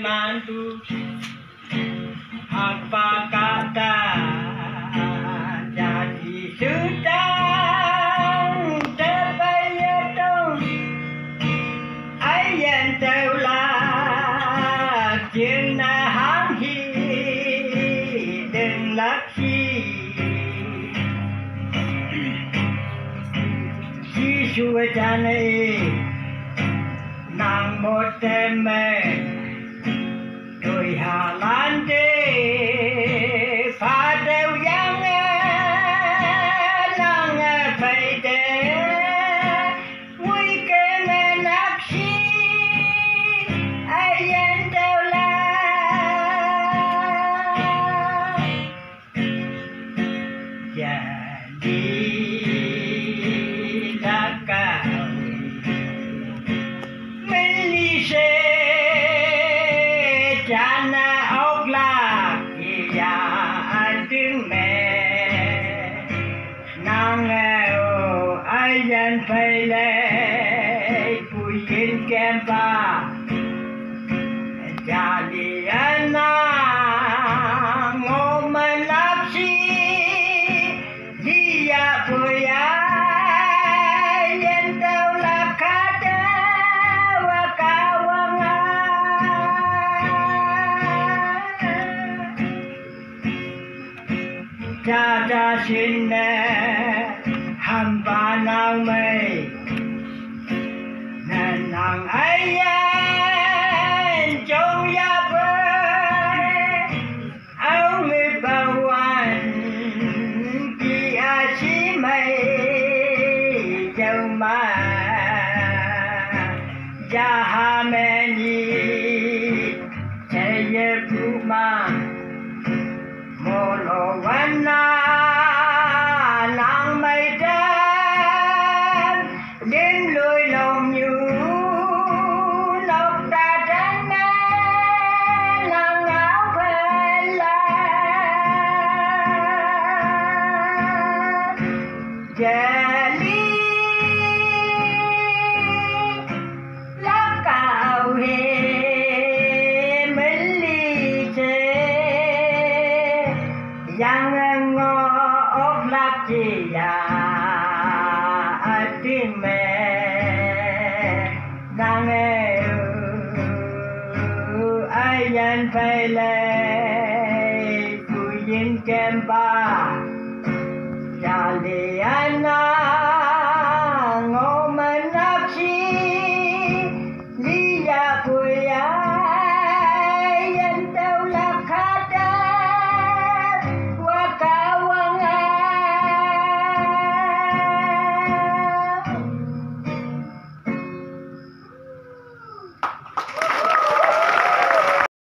mantu apa kata jadi sedang terbayang ayat taulah jenah hanghi dan laki Giêsu cha này nàng một mẹ đôi Hà Lan đê pha đều giang nàng phải để vui cái mẹ nát chi ai yên đều là jadi Jana Ogla Iya Ading Me Nang O Ayan Pele Puyin Kempa Jadi Anang Ngomen Lapsi Dia Puya Yen Taulah Kada Cha xin hamba nang mây nên nàng ấy trong gia bơi áo người bao anh kia chỉ mây châu mà gia hà mẹ ni chạy phụ mà Molo wana nang mây đen đến lối lòng như lộc ta trắng nang áo phên lan jeli lắc cào he yang ngo oglap dia ating me nang ayan pele puyin kemba jalian